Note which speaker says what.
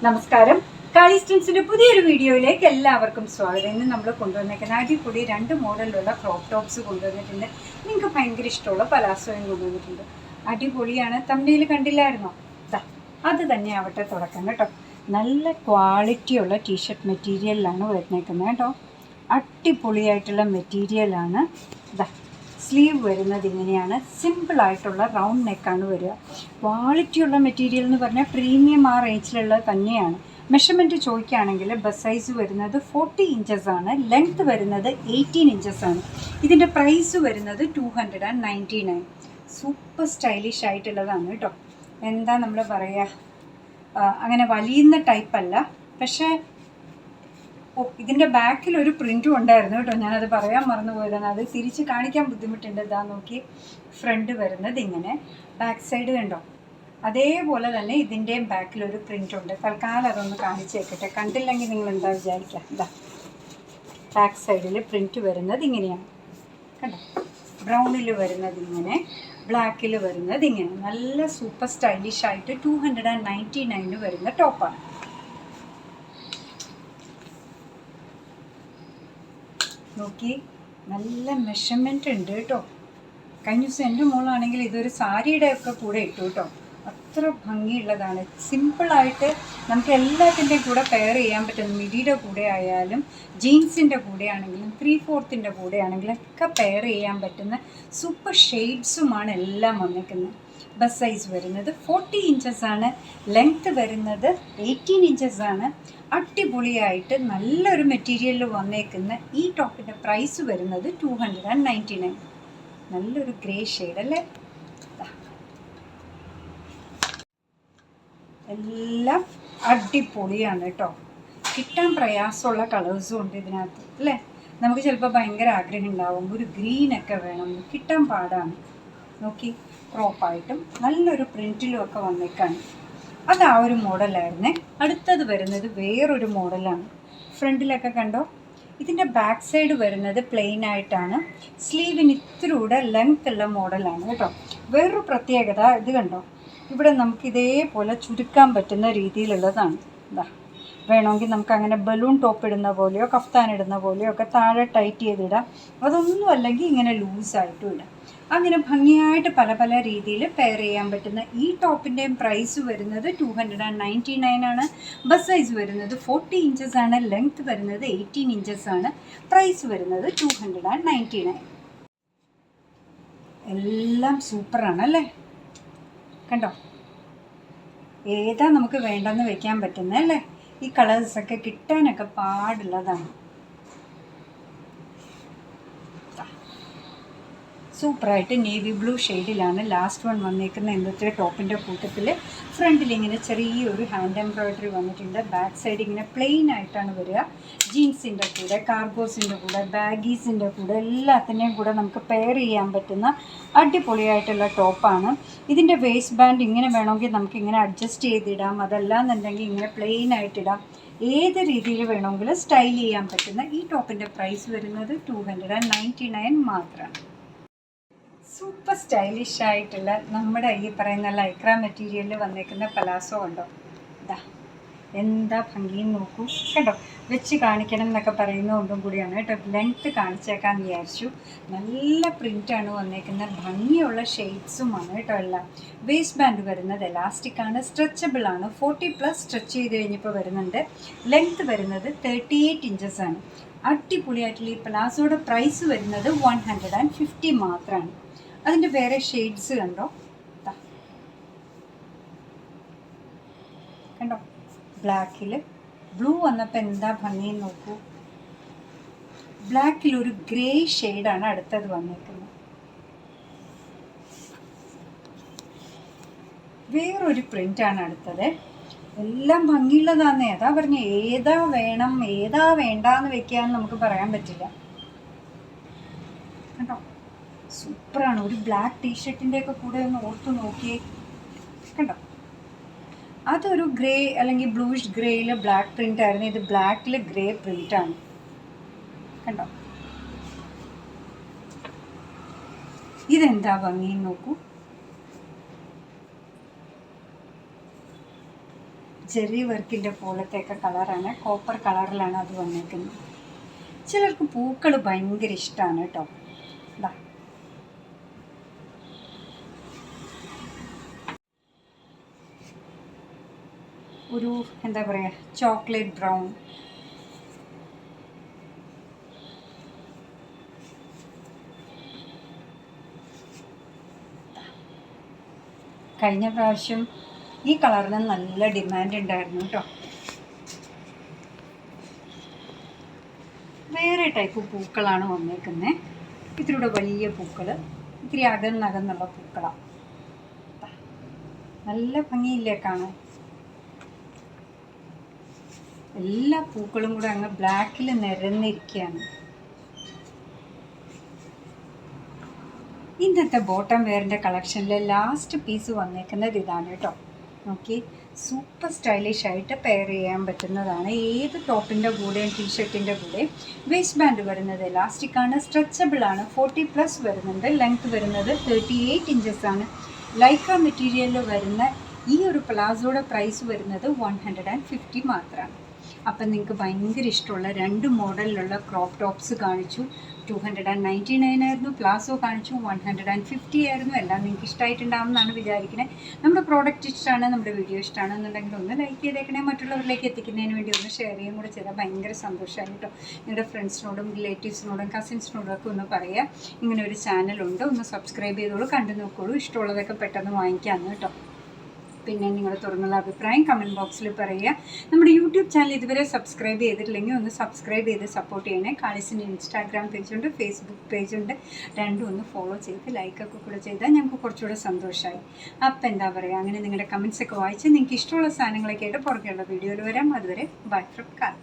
Speaker 1: നമസ്കാരം. കാളി സ്റ്റൻസിന്റെ പുതിയൊരു വീഡിയോയിലേക്ക് എല്ലാവർക്കും സ്വാഗതം. ഇന്ന് നമ്മൾ കൊണ്ടുവന്നേക്കുന്ന അടിപൊളി 2 മോഡലിലുള്ള ക്രോപ്പ് ടോപ്സ് കൊണ്ടുവന്നിട്ടുണ്ട്. നിങ്ങൾക്ക് ഭയങ്കര ഇഷ്ടമുള്ള പലാസോയും കൊണ്ടുവന്നിട്ടുണ്ട്. അടിപൊളിയാണ്. തമ്മിൽ കണ്ടില്ലായിരുന്നോ? അത് തന്നെ ആവട്ടെ തുടക്കം കേട്ടോ. നല്ല ക്വാളിറ്റിയുള്ള ടീഷർട്ട് മെറ്റീരിയലിലാണ് വരുന്നേക്കുന്നത് കേട്ടോ. അടിപൊളിയായിട്ടുള്ള മെറ്റീരിയലാണ്. സ്ലീവ് വരുന്നത് ഇങ്ങനെയാണ്. സിമ്പിളായിട്ടുള്ള റൗണ്ട് നെക്കാണ് വരിക. ക്വാളിറ്റിയുള്ള മെറ്റീരിയൽ എന്ന് പറഞ്ഞാൽ പ്രീമിയം ആ റേഞ്ചിലുള്ളത് തന്നെയാണ്. മെഷർമെൻറ്റ് ചോദിക്കുകയാണെങ്കിൽ ബസ് സൈസ് വരുന്നത് 40 ഇഞ്ചസ് ആണ്. ലെങ്ത് വരുന്നത് 18 ഇഞ്ചസ് ആണ്. ഇതിൻ്റെ പ്രൈസ് വരുന്നത് 299. സൂപ്പർ സ്റ്റൈലിഷ് ആയിട്ടുള്ളതാണ് കേട്ടോ. എന്താ നമ്മൾ പറയുക, അങ്ങനെ വലിയുന്ന ടൈപ്പല്ല. പക്ഷേ ഇതിൻ്റെ ബാക്കിൽ ഒരു പ്രിൻറ്റും ഉണ്ടായിരുന്നു കേട്ടോ. ഞാനത് പറയാൻ മറന്നുപോയതാണ്. അത് തിരിച്ച് കാണിക്കാൻ ബുദ്ധിമുട്ടുണ്ട്. ഇതാ നോക്കി, ഫ്രണ്ട് വരുന്നത് ഇങ്ങനെ, ബാക്ക് സൈഡ് കണ്ടോ അതേപോലെ തന്നെ ഇതിൻ്റെയും ബാക്കിലൊരു പ്രിൻ്റ് ഉണ്ട്. തൽക്കാലം അതൊന്ന് കാണിച്ചേക്കട്ടെ. കണ്ടില്ലെങ്കിൽ നിങ്ങൾ എന്താ വിചാരിക്കുക. ഇതാ ബാക്ക് സൈഡിൽ പ്രിൻറ്റ് വരുന്നത് ഇങ്ങനെയാണ് കണ്ടോ. ബ്രൗണിൽ വരുന്നത് ഇങ്ങനെ, ബ്ലാക്കിൽ വരുന്നത് ഇങ്ങനെ. നല്ല സൂപ്പർ സ്റ്റൈലിഷ് ആയിട്ട് 299 വരുന്ന ടോപ്പാണ്. നോക്കി, നല്ല മെഷർമെൻറ്റ് ഉണ്ട് കേട്ടോ. കഴിഞ്ഞ ദിവസം എൻ്റെ മോളാണെങ്കിൽ ഇതൊരു സാരിയുടെ ഒക്കെ കൂടെ ഇട്ടു കേട്ടോ. അത്ര ഭംഗിയുള്ളതാണ്. സിമ്പിളായിട്ട് നമുക്ക് എല്ലാത്തിൻ്റെയും കൂടെ പെയർ ചെയ്യാൻ പറ്റുന്ന, മിഡിയുടെ കൂടെ ആയാലും ജീൻസിൻ്റെ കൂടെ ആണെങ്കിലും 3/4 കൂടെ ആണെങ്കിലും ഒക്കെ പെയർ ചെയ്യാൻ പറ്റുന്ന സൂപ്പർ ഷെയ്ഡ്സുമാണ് എല്ലാം വന്നിരിക്കുന്നത്. ബസ് സൈസ് വരുന്നത് 40 ഇഞ്ചസ് ആണ്. ലെങ്ത്ത് വരുന്നത് 18 ഇഞ്ചസ് ആണ്. അടിപൊളിയായിട്ട് നല്ലൊരു മെറ്റീരിയലിൽ വന്നേക്കുന്ന ഈ ടോപ്പിൻ്റെ പ്രൈസ് വരുന്നത് 299. നല്ലൊരു ഗ്രേ ഷെയ്ഡ് അല്ലേ. എല്ലാം അടിപൊളിയാണ് കേട്ടോ. കിട്ടാൻ പ്രയാസമുള്ള കളേഴ്സും ഉണ്ട് ഇതിനകത്ത് അല്ലേ. നമുക്ക് ചിലപ്പോൾ ഭയങ്കര ആഗ്രഹം ഉണ്ടാവും, ഒരു ഗ്രീനൊക്കെ വേണം, കിട്ടാൻ പാടാണ്. നോക്കി, ക്രോപ്പായിട്ടും നല്ലൊരു പ്രിൻറ്റിലും ഒക്കെ വന്നേക്കാണ്. അത് ആ ഒരു മോഡലായിരുന്നേ. അടുത്തത് വരുന്നത് വേറൊരു മോഡലാണ്. ഫ്രണ്ടിലൊക്കെ കണ്ടോ. ഇതിൻ്റെ ബാക്ക് സൈഡ് വരുന്നത് പ്ലെയിൻ ആയിട്ടാണ്. സ്ലീവിന് ഇത്തിരൂടെ ലെങ്ത് ഉള്ള മോഡലാണ് കേട്ടോ. വേറൊരു പ്രത്യേകത ഇത് കണ്ടോ, ഇവിടെ നമുക്ക് ഇതേപോലെ ചുരുക്കാൻ പറ്റുന്ന രീതിയിലുള്ളതാണ്. ഇതാ, വേണമെങ്കിൽ നമുക്ക് അങ്ങനെ ബലൂൺ ടോപ്പ് ഇടുന്ന പോലെയോ കഫ്താൻ ഇടുന്ന പോലെയോ ഒക്കെ താഴെ ടൈറ്റ് ചെയ്തിടാം. അതൊന്നും അല്ലെങ്കിൽ ഇങ്ങനെ ലൂസായിട്ടും ഇടാം. അങ്ങനെ ഭംഗിയായിട്ട് പല പല രീതിയിൽ പെയർ ചെയ്യാൻ പറ്റുന്ന ഈ ടോപ്പിൻ്റെയും പ്രൈസ് വരുന്നത് 299 ആണ്. ബസ് സൈസ് വരുന്നത് 40 ഇഞ്ചസ് ആണ്. ലെങ്ത് വരുന്നത് 18 ഇഞ്ചസ് ആണ്. പ്രൈസ് വരുന്നത് 299. എല്ലാം സൂപ്പറാണ് അല്ലേ. കണ്ടോ, ഏതാ നമുക്ക് വേണ്ടെന്ന് വെക്കാൻ പറ്റുന്നത് അല്ലേ. ഈ കളേഴ്സൊക്കെ കിട്ടാനൊക്കെ പാടുള്ളതാണ്. സൂപ്പറായിട്ട് നേവി ബ്ലൂ ഷെയ്ഡിലാണ് ലാസ്റ്റ് വൺ വന്നേക്കുന്ന ഇന്നത്തെ ടോപ്പിൻ്റെ കൂട്ടത്തിൽ. ഫ്രണ്ടിൽ ഇങ്ങനെ ചെറിയൊരു ഹാൻഡ് എംബ്രോയ്ഡറി വന്നിട്ടുണ്ട്. ബാക്ക് സൈഡ് ഇങ്ങനെ പ്ലെയിൻ ആയിട്ടാണ് വരിക. ജീൻസിൻ്റെ കൂടെ, കാർഗോസിൻ്റെ കൂടെ, ബാഗീസിൻ്റെ കൂടെ എല്ലാത്തിൻ്റെയും കൂടെ നമുക്ക് പെയർ ചെയ്യാൻ പറ്റുന്ന അടിപൊളിയായിട്ടുള്ള ടോപ്പാണ്. ഇതിൻ്റെ വേസ്റ്റ് ബാൻഡ് ഇങ്ങനെ വേണമെങ്കിൽ നമുക്ക് ഇങ്ങനെ അഡ്ജസ്റ്റ് ചെയ്തിടാം. അതല്ലാന്നുണ്ടെങ്കിൽ ഇങ്ങനെ പ്ലെയിൻ ആയിട്ടിടാം. ഏത് രീതിയിൽ വേണമെങ്കിലും സ്റ്റൈൽ ചെയ്യാൻ പറ്റുന്ന ഈ ടോപ്പിൻ്റെ പ്രൈസ് വരുന്നത് 299 മാത്രമാണ്. സൂപ്പർ സ്റ്റൈലിഷ് ആയിട്ടുള്ള നമ്മുടെ ഈ പറയുന്ന ലൈക്ര മെറ്റീരിയലിൽ വന്നേക്കുന്ന പലാസോ ഉണ്ടോ. ഇതാ എന്താ ഭംഗിയും നോക്കൂ കേട്ടോ. വെച്ച് കാണിക്കണം എന്നൊക്കെ പറയുന്നത് കൊണ്ടും കൂടിയാണ് കേട്ടോ. ലെങ്ത്ത് കാണിച്ചേക്കാന്ന് വിചാരിച്ചു. നല്ല പ്രിൻ്റാണ് വന്നേക്കുന്നത്. ഭംഗിയുള്ള ഷെയ്ഡ്സുമാണ് കേട്ടോ എല്ലാം. വേസ്റ്റ് ബാൻഡ് വരുന്നത് എലാസ്റ്റിക്കാണ്, സ്ട്രെച്ചബിൾ ആണ്. 40+ സ്ട്രെച്ച് ചെയ്ത് കഴിഞ്ഞപ്പോൾ വരുന്നുണ്ട്. ലെങ്ത്ത് വരുന്നത് 38 ഇഞ്ചസ് ആണ്. അടിപൊളിയായിട്ടുള്ള ഈ പലാസോയുടെ പ്രൈസ് വരുന്നത് 150 മാത്രമാണ്. അതിൻ്റെ വേറെ ഷെയ്ഡ്സ് കണ്ടോ. കണ്ടോ, ബ്ലാക്കിൽ ബ്ലൂ വന്നപ്പോൾ എന്താ ഭംഗി നോക്കൂ. ബ്ലാക്കിൽ ഒരു ഗ്രേ ഷെയ്ഡാണ് അടുത്തത് വന്നിരിക്കുന്നത്. വേറൊരു പ്രിൻ്റാണ് അടുത്തത്. എല്ലാം ഭംഗിയുള്ളതാന്നേ. അതാ പറഞ്ഞ, ഏതാ വേണം ഏതാ വേണ്ടാന്ന് വെക്കാന്ന് നമുക്ക് പറയാൻ പറ്റില്ല കേട്ടോ. സൂപ്പറാണ്. ഒരു ബ്ലാക്ക് ടീഷർട്ടിൻ്റെ ഒക്കെ കൂടെ ഒന്ന് ഓർത്ത് നോക്കിയേ കണ്ടോ. അതൊരു ഗ്രേ അല്ലെങ്കിൽ ബ്ലൂയിഷ് ഗ്രേയിൽ ബ്ലാക്ക് പ്രിൻ്റ് ആയിരുന്നു. ഇത് ബ്ലാക്കിൽ ഗ്രേ പ്രിൻ്റാണ് കണ്ടോ. ഇതെന്താ ഭംഗി നോക്കൂ. ജെറി വർക്കിൻ്റെ പോലത്തെയൊക്കെ കളറാണ്, കോപ്പർ കളറിലാണ് അത് വന്നേക്കുന്നത്. ചിലർക്ക് പൂക്കൾ ഭയങ്കര ഇഷ്ടമാണ് കേട്ടോ. ഇതാ ഒരു എന്താ പറയുക, ചോക്ലേറ്റ് ബ്രൗൺ. കഴിഞ്ഞ പ്രാവശ്യം ഈ കളറിന് നല്ല ഡിമാൻഡ് ഉണ്ടായിരുന്നു കേട്ടോ. വേറെ ടൈപ്പ് പൂക്കളാണ് വന്നേക്കുന്നത്. ഇതിലൂടെ വലിയ പൂക്കൾ, ഇത്തിരി അകന്നകന്നുള്ള പൂക്കളാണ്. നല്ല ഭംഗിയില്ലേ കാണാൻ. എല്ലാ പൂക്കളും കൂടെ അങ്ങ് ബ്ലാക്കിൽ നിരന്നിരിക്കുകയാണ്. ഇന്നത്തെ ബോട്ടം വെയറിൻ്റെ കളക്ഷനിലെ ലാസ്റ്റ് പീസ് വന്നേക്കുന്നത് ഇതാണ് കേട്ടോ. നോക്കി, സൂപ്പർ സ്റ്റൈലിഷ് ആയിട്ട് പെയർ ചെയ്യാൻ പറ്റുന്നതാണ്. ഏത് ടോപ്പിൻ്റെ കൂടെയും ടീഷർട്ടിൻ്റെ കൂടെയും. വേസ്റ്റ് ബാൻഡ് വരുന്നത് എലാസ്റ്റിക്കാണ്, സ്ട്രെച്ചബിളാണ്, 40+ വരുന്നുണ്ട്. ലെങ്ത് വരുന്നത് 38 ഇഞ്ചസ് ആണ്. ലൈക്ര മെറ്റീരിയലിൽ വരുന്ന ഈ ഒരു പ്ലാസോയുടെ പ്രൈസ് വരുന്നത് 150 മാത്രമാണ്. അപ്പം നിങ്ങൾക്ക് ഭയങ്കര ഇഷ്ടമുള്ള 2 മോഡലിലുള്ള ക്രോപ്പ് ടോപ്സ് കാണിച്ചു. 299 ആയിരുന്നു. പ്ലാസോ കാണിച്ചു 150 ആയിരുന്നു. എല്ലാം നിങ്ങൾക്ക് ഇഷ്ടമായിട്ടുണ്ടാവുമെന്നാണ് വിചാരിക്കുന്നത്. നമ്മുടെ പ്രോഡക്റ്റ് ഇഷ്ടമാണ്, നമ്മുടെ വീഡിയോ ഇഷ്ടമാണെന്നുണ്ടെങ്കിൽ ഒന്ന് ലൈക്ക് ചെയ്തേക്കണേ. മറ്റുള്ളവരിലേക്ക് എത്തിക്കുന്നതിന് വേണ്ടി ഒന്ന് ഷെയർ ചെയ്യും കൂടെ ചെയ്താൽ ഭയങ്കര സന്തോഷമായി കേട്ടോ. നിങ്ങളുടെ ഫ്രണ്ട്സിനോടും റിലേറ്റീവ്സിനോടും കസിൻസിനോടും ഒക്കെ ഒന്ന് പറയുക, ഇങ്ങനെ ഒരു ചാനലുണ്ട്, ഒന്ന് സബ്സ്ക്രൈബ് ചെയ്തോളൂ, കണ്ടു നോക്കോളൂ. ഇഷ്ടമുള്ളതൊക്കെ പെട്ടെന്ന് വാങ്ങിക്കാമെന്ന് കേട്ടോ. പിന്നെ നിങ്ങൾ തുറന്നുള്ള അഭിപ്രായം കമൻറ്റ് ബോക്സിൽ പറയുക. നമ്മുടെ യൂട്യൂബ് ചാനൽ ഇതുവരെ സബ്സ്ക്രൈബ് ചെയ്തിട്ടില്ലെങ്കിൽ ഒന്ന് സബ്സ്ക്രൈബ് ചെയ്ത് സപ്പോർട്ട് ചെയ്യണേ. കാളിസിൻ്റെ ഇൻസ്റ്റാഗ്രാം പേജുണ്ട്, ഫേസ്ബുക്ക് പേജുണ്ട്. രണ്ടും ഒന്ന് ഫോളോ ചെയ്ത് ലൈക്കൊക്കെ കൂടെ ചെയ്താൽ ഞങ്ങൾക്ക് കുറച്ചുകൂടെ സന്തോഷമായി. അപ്പം എന്താ പറയുക, അങ്ങനെ നിങ്ങളുടെ കമൻറ്റ്സൊക്കെ വായിച്ച് നിങ്ങൾക്ക് ഇഷ്ടമുള്ള സാധനങ്ങളൊക്കെ ആയിട്ട് പുറകെയുള്ള വീഡിയോയിൽ വരാം. അതുവരെ ബൈ ഫ്രം കാൾ.